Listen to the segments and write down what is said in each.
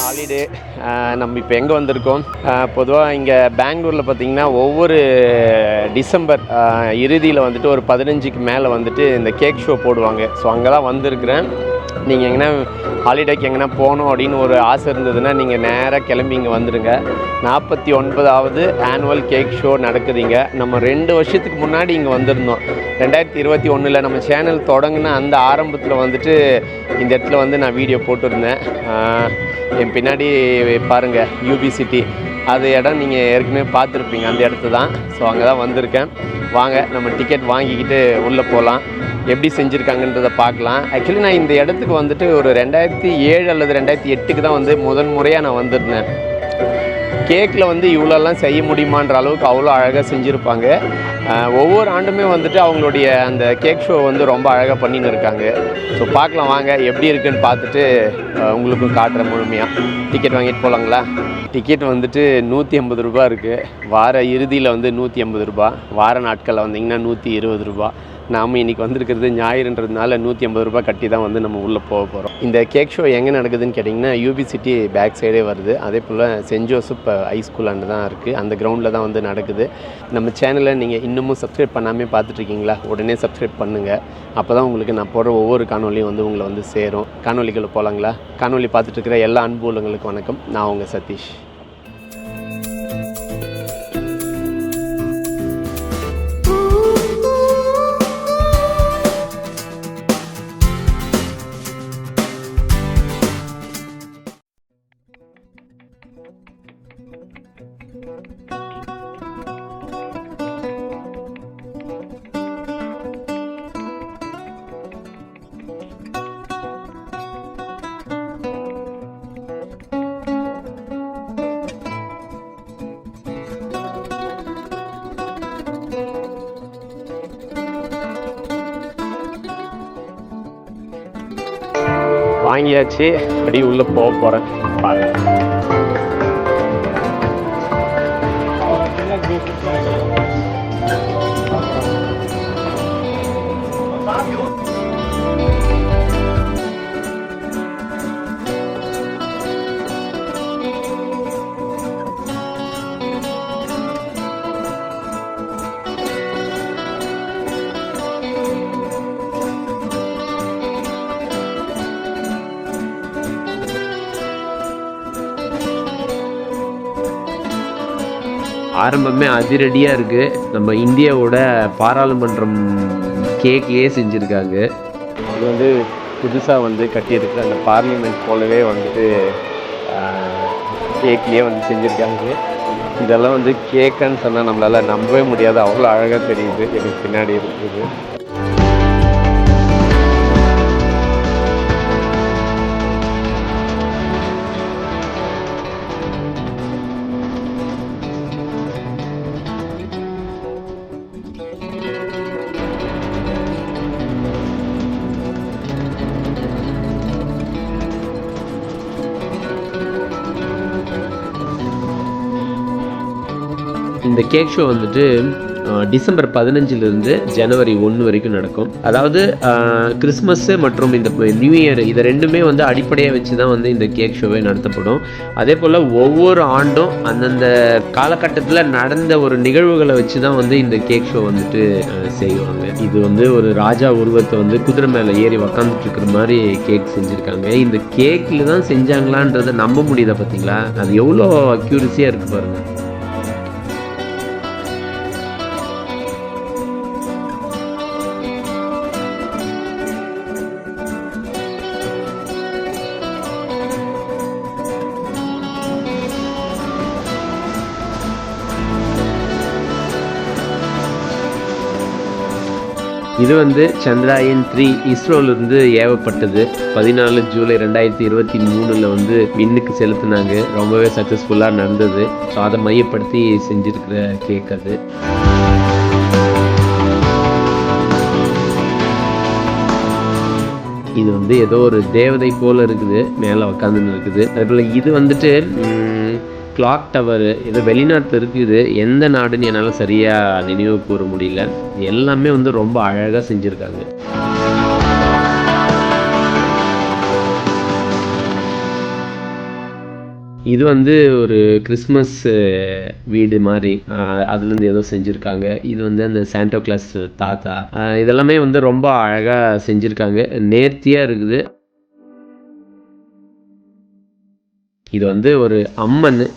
Holiday. நம்ம இப்போ எங்கே வந்திருக்கோம்? பொதுவாக இங்கே பெங்களூரில் பார்த்திங்கன்னா ஒவ்வொரு டிசம்பர் இறுதியில் வந்துட்டு ஒரு 15க்கு மேலே வந்துட்டு இந்த கேக் ஷோ போடுவாங்க. ஸோ அங்கே தான் வந்திருக்கிறேன். நீங்கள் எங்கன்னா ஹாலிடேக்கு எங்கன்னா போகணும் அப்படின்னு ஒரு ஆசை இருந்ததுன்னா நீங்கள் நேராக கிளம்பி இங்கே வந்துடுங்க. 49வது ஆனுவல் கேக் ஷோ நடக்குதுங்க. நம்ம 2 வருஷத்துக்கு முன்னாடி இங்கே வந்திருந்தோம். 2021 நம்ம சேனல் தொடங்கின அந்த ஆரம்பத்தில் வந்துட்டு இந்த இடத்துல வந்து நான் வீடியோ போட்டிருந்தேன். என் பின்னாடி பாருங்கள் யூபி சிட்டி, அது இடம் நீங்கள் ஏற்கனவே பார்த்துருப்பீங்க, அந்த இடத்து தான். ஸோ அங்கே தான் வந்திருக்கேன். வாங்க நம்ம டிக்கெட் வாங்கிக்கிட்டு உள்ளே போகலாம், எப்படி செஞ்சுருக்காங்கன்றதை பார்க்கலாம். ஆக்சுவலி நான் இந்த இடத்துக்கு வந்துட்டு ஒரு 2007 அல்லது 2008க்கு தான் வந்து முறையாக நான் வந்திருந்தேன். கேக்கில் வந்து இவ்வளோலாம் செய்ய முடியுமான்ற அளவுக்கு அவ்வளோ அழகாக செஞ்சுருப்பாங்க. ஒவ்வொரு ஆண்டுமே வந்துட்டு அவங்களுடைய அந்த கேக் ஷோ வந்து ரொம்ப அழகாக பண்ணின்னு இருக்காங்க. ஸோ பார்க்கலாம் வாங்க, எப்படி இருக்குன்னு பார்த்துட்டு உங்களுக்கும் காட்டுறேன் முழுமையாக. டிக்கெட் வாங்கிட்டு போகலாங்களா? டிக்கெட் வந்துட்டு 150 ரூபா இருக்குது. வார இறுதியில் வந்து 150 ரூபா, வார நாட்களில் வந்திங்கன்னா 120 ரூபா. நாம் இன்றைக்கி வந்திருக்கிறது ஞாயிறுன்றதுனால 150 ரூபா கட்டி தான் வந்து நம்ம உள்ளே போக போகிறோம். இந்த கேக் ஷோ எங்கே நடக்குதுன்னு கேட்டிங்கன்னா யூபி சிட்டி பேக் சைடே வருது. அதே போல் சென்ட் ஜோசப் ஹை ஸ்கூலாண்டு தான் இருக்குது, அந்த கிரவுண்டில் தான் வந்து நடக்குது. நம்ம சேனலை நீங்கள் இன்னமும் சப்ஸ்கிரைப் பண்ணாமல் பார்த்துட்ருக்கீங்களா? உடனே சப்ஸ்கிரைப் பண்ணுங்கள். அப்போ தான் உங்களுக்கு நான் போடுற ஒவ்வொரு காணொலியும் வந்து உங்களை வந்து சேரும். காணொலிகளை போகலாங்களா? காணொலி பார்த்துட்ருக்கிற எல்லா அன்பு உள்ளவங்களுக்கு வணக்கம். நான் உங்கள் சதீஷ். வாங்கியாச்சு, அப்படி உள்ளே போக போகிறேன். பாருங்க. ஆரம்பமே அதிரடியாக இருக்குது. நம்ம இந்தியாவோட பாராளுமன்றம் கேக்லேயே செஞ்சுருக்காங்க. அது வந்து புதுசாக வந்து கட்டியிருக்கிற அந்த பார்லிமெண்ட் போலவே வந்துட்டு கேக்லேயே வந்து செஞ்சுருக்காங்க. இதெல்லாம் வந்து கேக்குன்னு சொன்னால் நம்மளால் நம்பவே முடியாது, அவ்வளோ அழகாக தெரியுது. எனக்கு பின்னாடி இருக்குது. இந்த கேக் ஷோ வந்துட்டு டிசம்பர் 15லேருந்து ஜனவரி 1 வரைக்கும் நடக்கும். அதாவது கிறிஸ்மஸ்ஸு மற்றும் இந்த நியூ இயர், இதை ரெண்டுமே வந்து அடிப்படையாக வச்சு தான் வந்து இந்த கேக் ஷோவே நடத்தப்படும். அதே போல் ஒவ்வொரு ஆண்டும் அந்தந்த காலகட்டத்தில் நடந்த ஒரு நிகழ்வுகளை வச்சு தான் வந்து இந்த கேக் ஷோ வந்துட்டு செய்வாங்க. இது வந்து ஒரு ராஜா உருவத்தை வந்து குதிரை மேலே ஏறி உக்காந்துட்டு இருக்கிற மாதிரி கேக் செஞ்சுருக்காங்க. இந்த கேக்கில் தான் செஞ்சாங்களான்றதை நம்ப முடியுதா பார்த்தீங்களா? அது எவ்வளோ அக்யூரஸியாக இருக்குது பாருங்கள். இது வந்து சந்திராயன் 3 இஸ்ரோலேருந்து ஏவப்பட்டது. 14 ஜூலை 2023 வந்து விண்ணுக்கு செலுத்தினாங்க. ரொம்பவே சக்ஸஸ்ஃபுல்லாக நடந்தது. ஸோ அதை மையப்படுத்தி செஞ்சுருக்கிற கேக் அது. இது வந்து ஏதோ ஒரு தேவதை போல் இருக்குது, மேலே உட்காந்துன்னு இருக்குது. அதுபோல் இது வந்துட்டு கிளாக் டவர், இது வெளிநாட்டில் இருக்குது. எந்த நாடுன்னு என்னால் சரியாக நினைவு கூற முடியல. எல்லாமே வந்து ரொம்ப அழகாக செஞ்சுருக்காங்க. இது வந்து ஒரு கிறிஸ்மஸ் வீடு மாதிரி அதுலேருந்து ஏதோ செஞ்சுருக்காங்க. இது வந்து அந்த சாண்டோ கிளாஸ் தாத்தா இதெல்லாமே வந்து ரொம்ப அழகாக செஞ்சுருக்காங்க, நேர்த்தியாக இருக்குது. இது வந்து ஒரு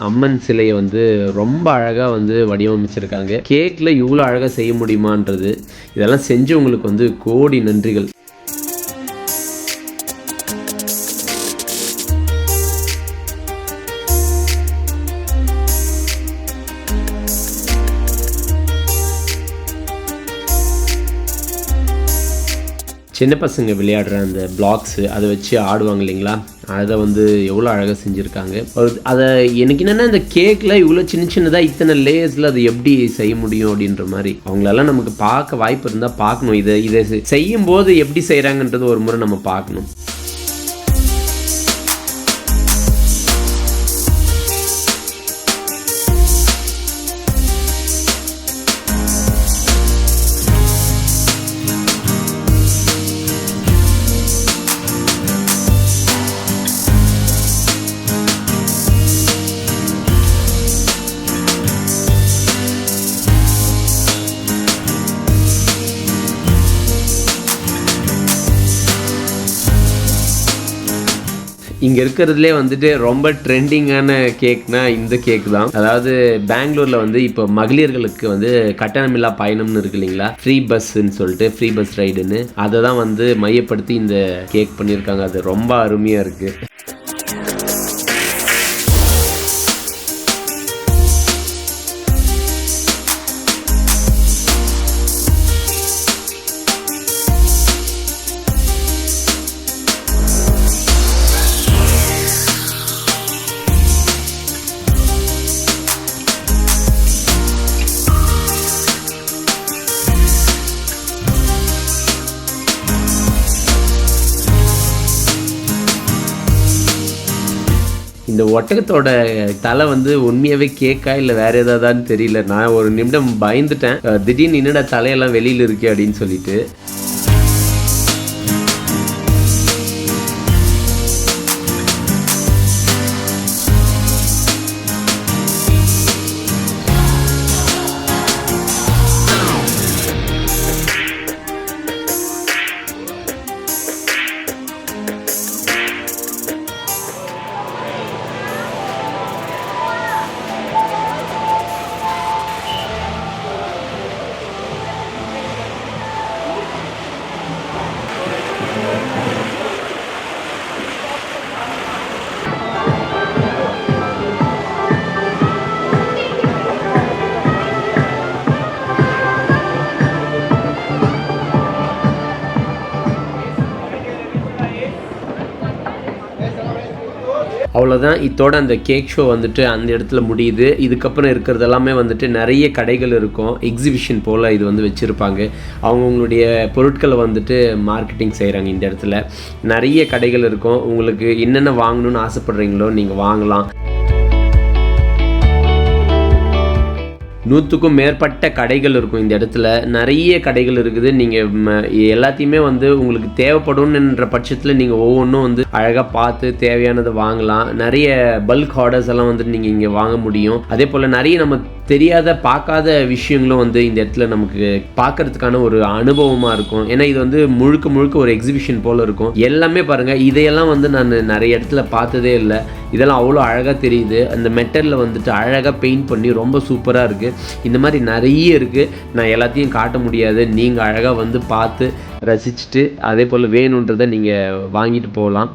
அம்மன் சிலையை வந்து ரொம்ப அழகாக வந்து வடிவமைச்சிருக்காங்க. கேக்கில் இவ்வளோ அழகாக செய்ய முடியுமான்றது, இதெல்லாம் செஞ்சவங்களுக்கு வந்து கோடி நன்றிகள். சின்ன பசங்க விளையாடுற அந்த பிளாக்ஸு அதை வச்சு ஆடுவாங்க இல்லைங்களா, அதை வந்து எவ்வளோ அழகாக செஞ்சுருக்காங்க. அதை எனக்கு என்னென்னா, இந்த கேக்கில் இவ்வளோ சின்ன சின்னதாக இத்தனை லேயர்ஸில் அதை எப்படி செய்ய முடியும் அப்படின்ற மாதிரி அவங்களெல்லாம் நமக்கு பார்க்க வாய்ப்பு இருந்தால் பார்க்கணும். இதை செய்யும்போது எப்படி செய்கிறாங்கன்றது ஒரு முறை நம்ம பார்க்கணும். இங்கே இருக்கிறதுலே வந்துட்டு ரொம்ப ட்ரெண்டிங்கான கேக்னா இந்த கேக் தான். அதாவது பெங்களூரில் வந்து இப்போ மகளிர்களுக்கு வந்து கட்டணமில்லா பயணம்னு இருக்கு இல்லைங்களா, ஃப்ரீ பஸ்ன்னு சொல்லிட்டு, ஃப்ரீ பஸ் ரைடுன்னு, அதை தான் வந்து மையப்படுத்தி இந்த கேக் பண்ணியிருக்காங்க. அது ரொம்ப அருமையாக இருக்குது. இந்த ஒட்டகத்தோட தலை வந்து உண்மையாகவே கேக்கா இல்லை வேற ஏதாதான்னு தெரியல. நான் ஒரு நிமிடம் பயந்துட்டேன், திடீர்னு என்னடா தலையெல்லாம் வெளியில் இருக்கு அப்படின்னு சொல்லிட்டு. அவ்வளோதான், இதோட அந்த கேக் ஷோ வந்துட்டு அந்த இடத்துல முடியுது. இதுக்கப்புறம் இருக்கிறது எல்லாமே வந்துட்டு நிறைய கடைகள் இருக்கும், எக்ஸிபிஷன் போல் இது வந்து வச்சுருப்பாங்க. அவங்கவுங்களுடைய பொருட்களை வந்துட்டு மார்க்கெட்டிங் செய்கிறாங்க. இந்த இடத்துல நிறைய கடைகள் இருக்கும். உங்களுக்கு என்னென்ன வாங்கணும்னு ஆசைப்பட்றீங்களோ நீங்கள் வாங்கலாம். 100க்கும் மேற்பட்ட கடைகள் இருக்கும் இந்த இடத்துல. நிறைய கடைகள் இருக்குது. நீங்கள் எல்லாத்தையுமே வந்து உங்களுக்கு தேவைப்படும்ன்ற பட்சத்தில் நீங்கள் ஒவ்வொன்றும் வந்து அழகாக பார்த்து தேவையானதை வாங்கலாம். நிறைய பல்க் ஆர்டர்ஸ் எல்லாம் வந்துட்டு நீங்கள் இங்கே வாங்க முடியும். அதே போல் நிறைய நம்ம தெரியாத பார்க்காத விஷயங்களும் வந்து இந்த இடத்துல நமக்கு பார்க்கறதுக்கான ஒரு அனுபவமாக இருக்கும். ஏன்னா இது வந்து முழுக்க முழுக்க ஒரு எக்ஸிபிஷன் போல் இருக்கும். எல்லாமே பாருங்கள், இதையெல்லாம் வந்து நான் நிறைய இடத்துல பார்த்ததே இல்லை. இதெல்லாம் அவ்வளோ அழகாக தெரியுது. அந்த மெட்டலில் வந்துட்டு அழகாக பெயிண்ட் பண்ணி ரொம்ப சூப்பராக இருக்குது. இந்த மாதிரி நிறைய இருக்குது. நான் எல்லாத்தையும் காட்ட முடியாது. நீங்கள் அழகாக வந்து பார்த்து ரசிச்சுட்டு அதே போல் வேணுன்றதை நீங்கள் வாங்கிட்டு போகலாம்.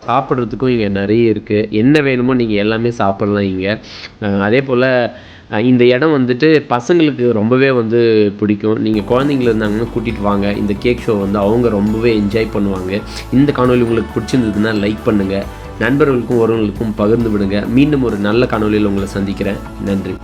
சாப்பிட்றதுக்கும் இங்கே நிறைய இருக்குது. என்ன வேணுமோ நீங்கள் எல்லாமே சாப்பிட்லாம் இங்கே. அதே போல் இந்த இடம் வந்துட்டு பசங்களுக்கு ரொம்பவே வந்து பிடிக்கும். நீங்கள் குழந்தைங்கள இருந்தாங்கன்னா கூட்டிகிட்டு வாங்க. இந்த கேக் ஷோ வந்து அவங்க ரொம்பவே என்ஜாய் பண்ணுவாங்க. இந்த காணொளி உங்களுக்கு பிடிச்சிருந்ததுன்னா லைக் பண்ணுங்கள். நண்பர்களுக்கும் உறவுகளுக்கும் பகிர்ந்து விடுங்க. மீண்டும் ஒரு நல்ல காணொளியில் உங்களை சந்திக்கிறேன். நன்றி.